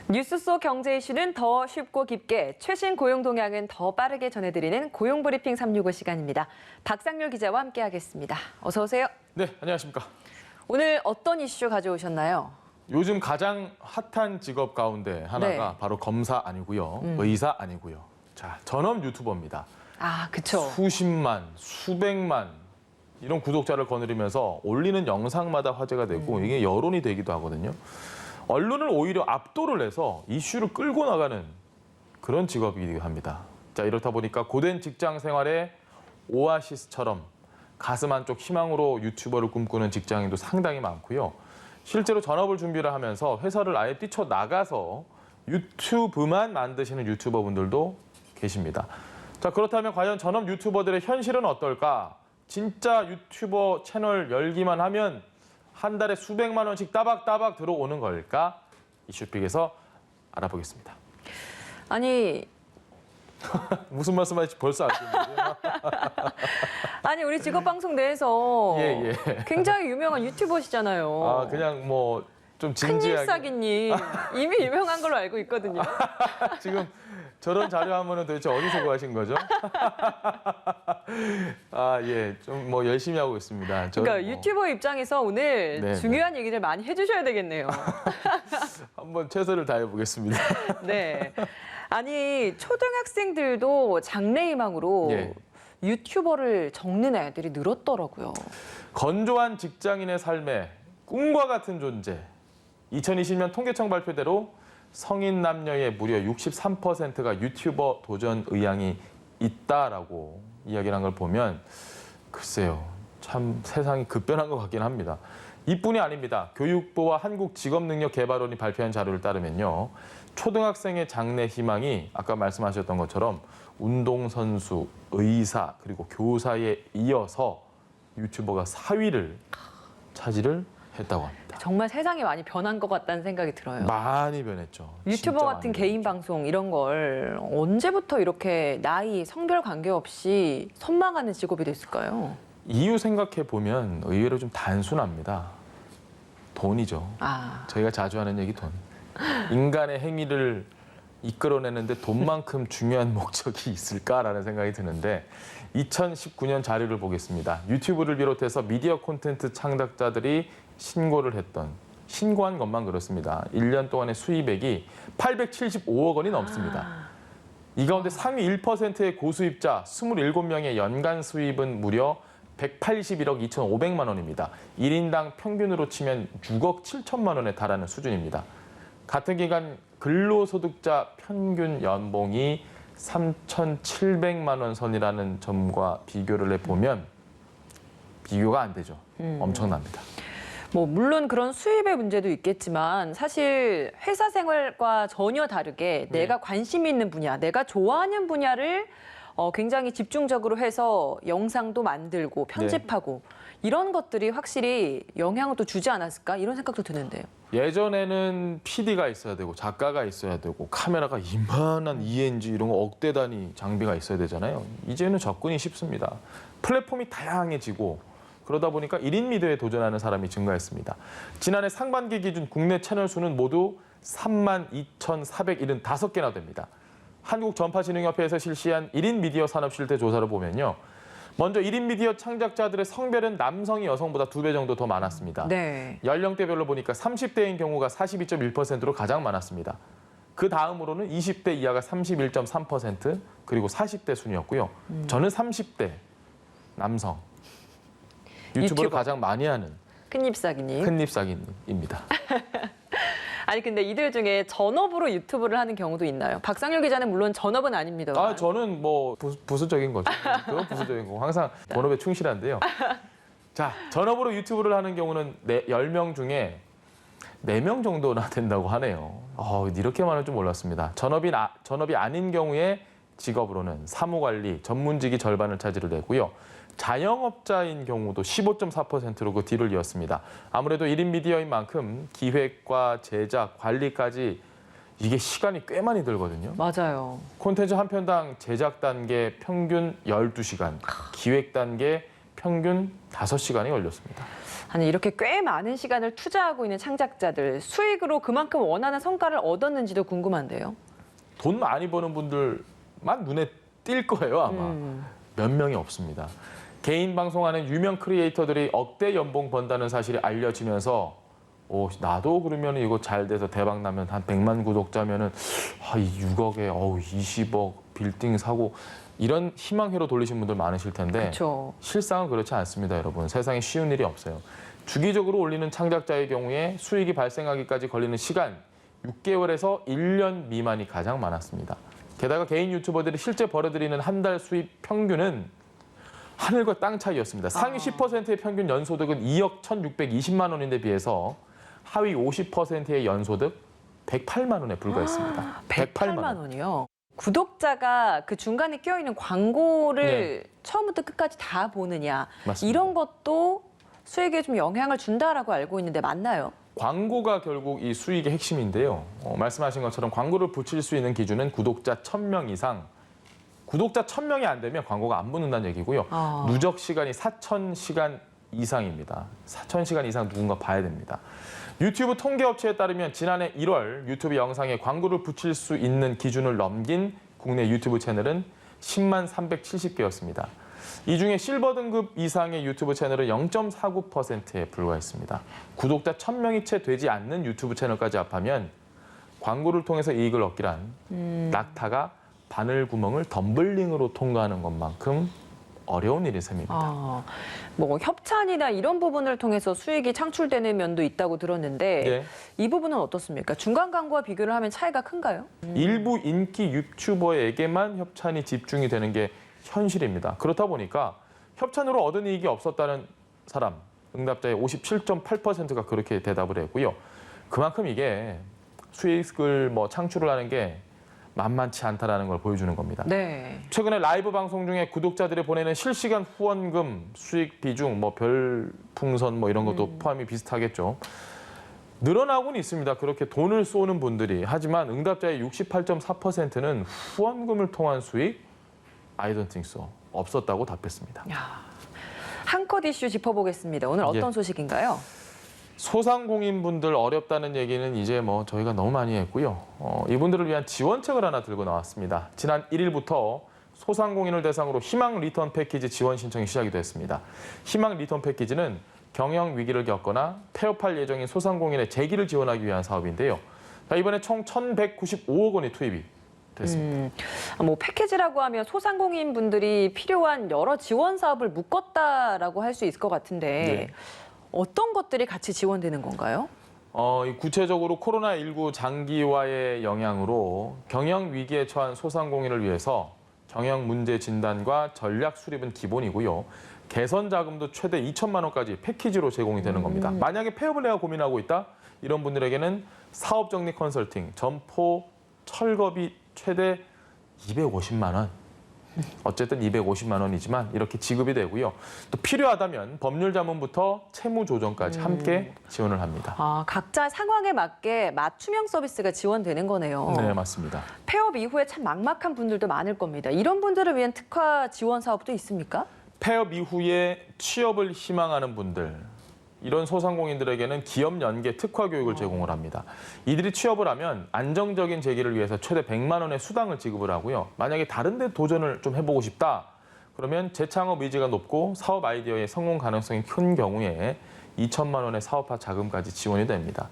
뉴스 속 경제 이슈는 더 쉽고 깊게, 최신 고용 동향은 더 빠르게 전해드리는 고용브리핑 365 시간입니다. 박상률 기자와 함께하겠습니다. 어서 오세요. 네, 안녕하십니까. 오늘 어떤 이슈 가져오셨나요? 요즘 가장 핫한 직업 가운데 하나가 네. 바로 검사 아니고요, 의사 아니고요. 자, 전업 유튜버입니다. 아, 그쵸. 수십만, 수백만 이런 구독자를 거느리면서 올리는 영상마다 화제가 되고 이게 여론이 되기도 하거든요. 언론을 오히려 압도를 해서 이슈를 끌고 나가는 그런 직업이기도 합니다. 자, 이렇다 보니까 고된 직장 생활에 오아시스처럼 가슴 한쪽 희망으로 유튜버를 꿈꾸는 직장인도 상당히 많고요. 실제로 전업을 준비를 하면서 회사를 아예 뛰쳐나가서 유튜브만 만드시는 유튜버분들도 계십니다. 자, 그렇다면 과연 전업 유튜버들의 현실은 어떨까? 진짜 유튜버 채널 열기만 하면 한 달에 수백만 원씩 따박따박 들어오는 걸까? 이슈픽에서 알아보겠습니다. 아니, 무슨 말씀하실지 벌써 알겠는데요. 아니 우리 직업방송 내에서 예. 굉장히 유명한 유튜버시잖아요. 아, 그냥 뭐 좀 큰일 진지하게. 싸기님 이미 유명한 걸로 알고 있거든요. 지금 저런 자료 하면은 도대체 어디서 구하신 거죠? 아, 예. 좀 뭐 열심히 하고 있습니다. 저는 그러니까 유튜버 입장에서 오늘 네, 중요한 얘기들 많이 해주셔야 되겠네요. 한번 최선을 다해 보겠습니다. 네. 아니 초등학생들도 장래희망으로 예. 유튜버를 적는 애들이 늘었더라고요. 건조한 직장인의 삶에 꿈과 같은 존재. 2020년 통계청 발표대로 성인 남녀의 무려 63%가 유튜버 도전 의향이 있다라고 이야기를 한 걸 보면 글쎄요, 참 세상이 급변한 것 같긴 합니다. 이뿐이 아닙니다. 교육부와 한국직업능력개발원이 발표한 자료를 따르면요, 초등학생의 장래 희망이 아까 말씀하셨던 것처럼 운동선수, 의사, 그리고 교사에 이어서 유튜버가 4위를 차지를 했다고 합니다. 정말 세상이 많이 변한 것 같다는 생각이 들어요. 많이 변했죠. 유튜버 진짜 같은 많이 개인 변했죠. 방송 이런 걸 언제부터 이렇게 나이, 성별 관계없이 선망하는 직업이 됐을까요? 이유 생각해 보면 의외로 좀 단순합니다. 돈이죠. 아, 저희가 자주 하는 얘기 돈. 인간의 행위를 이끌어내는데 돈만큼 중요한 목적이 있을까라는 생각이 드는데 2019년 자료를 보겠습니다. 유튜브를 비롯해서 미디어 콘텐츠 창작자들이 신고한 것만 그렇습니다. 1년 동안의 수입액이 875억 원이 넘습니다. 이 가운데 상위 1%의 고수입자 27명의 연간 수입은 무려 181억 2,500만 원입니다. 1인당 평균으로 치면 6억 7천만 원에 달하는 수준입니다. 같은 기간 근로소득자 평균 연봉이 3,700만 원 선이라는 점과 비교를 해보면 비교가 안 되죠. 엄청납니다. 뭐 물론 그런 수입의 문제도 있겠지만 사실 회사 생활과 전혀 다르게 내가 관심 있는 분야, 내가 좋아하는 분야를 굉장히 집중적으로 해서 영상도 만들고 편집하고 이런 것들이 확실히 영향을 또 주지 않았을까 이런 생각도 드는데요. 예전에는 PD가 있어야 되고 작가가 있어야 되고 카메라가 이만한 ENG 이런 거 억대 단위 장비가 있어야 되잖아요. 이제는 접근이 쉽습니다. 플랫폼이 다양해지고 그러다 보니까 1인 미디어에 도전하는 사람이 증가했습니다. 지난해 상반기 기준 국내 채널 수는 모두 32,475개나 됩니다. 한국전파진흥협회에서 실시한 1인 미디어 산업 실태 조사를 보면요. 먼저 1인 미디어 창작자들의 성별은 남성이 여성보다 2배 정도 더 많았습니다. 네. 연령대별로 보니까 30대인 경우가 42.1%로 가장 많았습니다. 그 다음으로는 20대 이하가 31.3%, 그리고 40대 순이었고요. 저는 30대 남성. 유튜브를 유튜버. 가장 많이 하는 큰잎사기님. 큰잎사기입니다. 아니 근데 이들 중에 전업으로 유튜브를 하는 경우도 있나요? 박상률 기자는 물론 전업은 아닙니다. 아, 저는 뭐 부수적인 거죠. 그건 부수적인 거고 항상 본업에 충실한데요. 자, 전업으로 유튜브를 하는 경우는 10명 중에 4명 정도나 된다고 하네요. 이렇게 많을 줄 몰랐습니다. 전업이 아닌 경우에 직업으로는 사무관리, 전문직이 절반을 차지를 했고요. 자영업자인 경우도 15.4%로 그 뒤를 이었습니다. 아무래도 1인 미디어인 만큼 기획과 제작, 관리까지 이게 시간이 꽤 많이 들거든요. 맞아요. 콘텐츠 한 편당 제작 단계 평균 12시간, 기획 단계 평균 5시간이 걸렸습니다. 아니 이렇게 꽤 많은 시간을 투자하고 있는 창작자들 수익으로 그만큼 원하는 성과를 얻었는지도 궁금한데요. 돈 많이 버는 분들만 눈에 띌 거예요, 아마. 몇 명이 없습니다. 개인 방송하는 유명 크리에이터들이 억대 연봉 번다는 사실이 알려지면서 나도 그러면 이거 잘 돼서 대박 나면 한 100만 구독자면은 이 6억에 20억 빌딩 사고 이런 희망회로 돌리신 분들 많으실 텐데 그렇죠. 실상은 그렇지 않습니다, 여러분. 세상에 쉬운 일이 없어요. 주기적으로 올리는 창작자의 경우에 수익이 발생하기까지 걸리는 시간 6개월에서 1년 미만이 가장 많았습니다. 게다가 개인 유튜버들이 실제 벌어들이는 한 달 수입 평균은 하늘과 땅 차이였습니다. 상위 10%의 평균 연소득은 2억 1,620만 원인데 비해서 하위 50%의 연소득 108만 원에 불과했습니다. 108만 원이요? 구독자가 그 중간에 껴있는 광고를 처음부터 끝까지 다 보느냐 맞습니다. 이런 것도 수익에 좀 영향을 준다라고 알고 있는데 맞나요? 광고가 결국 이 수익의 핵심인데요. 말씀하신 것처럼 광고를 붙일 수 있는 기준은 구독자 1,000명 이상. 구독자 1,000명이 안 되면 광고가 안 붙는다는 얘기고요. 누적 시간이 4,000시간 이상입니다. 4,000시간 이상 누군가 봐야 됩니다. 유튜브 통계업체에 따르면 지난해 1월 유튜브 영상에 광고를 붙일 수 있는 기준을 넘긴 국내 유튜브 채널은 10만 370개였습니다. 이 중에 실버 등급 이상의 유튜브 채널은 0.49%에 불과했습니다. 구독자 1,000명이 채 되지 않는 유튜브 채널까지 합하면 광고를 통해서 이익을 얻기란 낙타가 바늘 구멍을 덤블링으로 통과하는 것만큼 어려운 일인 셈입니다. 뭐 협찬이나 이런 부분을 통해서 수익이 창출되는 면도 있다고 들었는데 이 부분은 어떻습니까? 중간 광고와 비교를 하면 차이가 큰가요? 일부 인기 유튜버에게만 협찬이 집중이 되는 게 현실입니다. 그렇다 보니까 협찬으로 얻은 이익이 없었다는 사람, 응답자의 57.8%가 그렇게 대답을 했고요. 그만큼 이게 수익을 창출을 하는 게 만만치 않다라는 걸 보여주는 겁니다. 네. 최근에 라이브 방송 중에 구독자들이 보내는 실시간 후원금, 수익 비중, 별풍선 이런 것도 포함이 비슷하겠죠. 늘어나고는 있습니다. 그렇게 돈을 쏘는 분들이. 하지만 응답자의 68.4%는 후원금을 통한 수익, I don't think so. 없었다고 답했습니다. 한 컷 이슈 짚어보겠습니다. 오늘 어떤 소식인가요? 소상공인분들 어렵다는 얘기는 이제 저희가 너무 많이 했고요. 이분들을 위한 지원책을 하나 들고 나왔습니다. 지난 1일부터 소상공인을 대상으로 희망 리턴 패키지 지원 신청이 시작이 됐습니다. 희망 리턴 패키지는 경영 위기를 겪거나 폐업할 예정인 소상공인의 재기를 지원하기 위한 사업인데요. 이번에 총 1,195억 원이 투입이 됐습니다. 패키지라고 하면 소상공인 분들이 필요한 여러 지원 사업을 묶었다라고 할 수 있을 것 같은데 어떤 것들이 같이 지원되는 건가요? 구체적으로 코로나19 장기화의 영향으로 경영 위기에 처한 소상공인을 위해서 경영 문제 진단과 전략 수립은 기본이고요. 개선 자금도 최대 2천만 원까지 패키지로 제공이 되는 겁니다. 만약에 폐업을 내가 고민하고 있다? 이런 분들에게는 사업 정리 컨설팅, 점포, 철거비 최대 250만 원. 어쨌든 250만 원이지만 이렇게 지급이 되고요. 또 필요하다면 법률 자문부터 채무 조정까지 함께 지원을 합니다. 각자 상황에 맞게 맞춤형 서비스가 지원되는 거네요. 네, 맞습니다. 폐업 이후에 참 막막한 분들도 많을 겁니다. 이런 분들을 위한 특화 지원 사업도 있습니까? 폐업 이후에 취업을 희망하는 분들, 이런 소상공인들에게는 기업 연계 특화 교육을 제공을 합니다. 이들이 취업을 하면 안정적인 재기를 위해서 최대 100만 원의 수당을 지급을 하고요. 만약에 다른 데 도전을 좀 해보고 싶다, 그러면 재창업 의지가 높고 사업 아이디어의 성공 가능성이 큰 경우에 2천만 원의 사업화 자금까지 지원이 됩니다.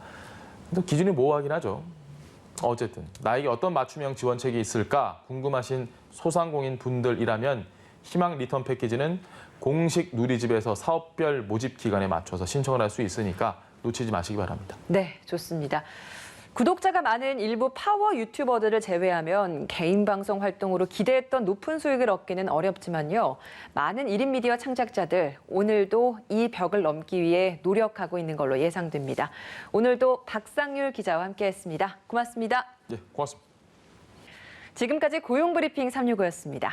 또 기준이 모호하긴 하죠. 어쨌든 나에게 어떤 맞춤형 지원책이 있을까 궁금하신 소상공인 분들이라면 희망 리턴 패키지는 공식 누리집에서 사업별 모집 기간에 맞춰서 신청을 할 수 있으니까 놓치지 마시기 바랍니다. 네, 좋습니다. 구독자가 많은 일부 파워 유튜버들을 제외하면 개인 방송 활동으로 기대했던 높은 수익을 얻기는 어렵지만요. 많은 1인 미디어 창작자들 오늘도 이 벽을 넘기 위해 노력하고 있는 걸로 예상됩니다. 오늘도 박상률 기자와 함께했습니다. 고맙습니다. 네, 고맙습니다. 지금까지 고용브리핑 365였습니다.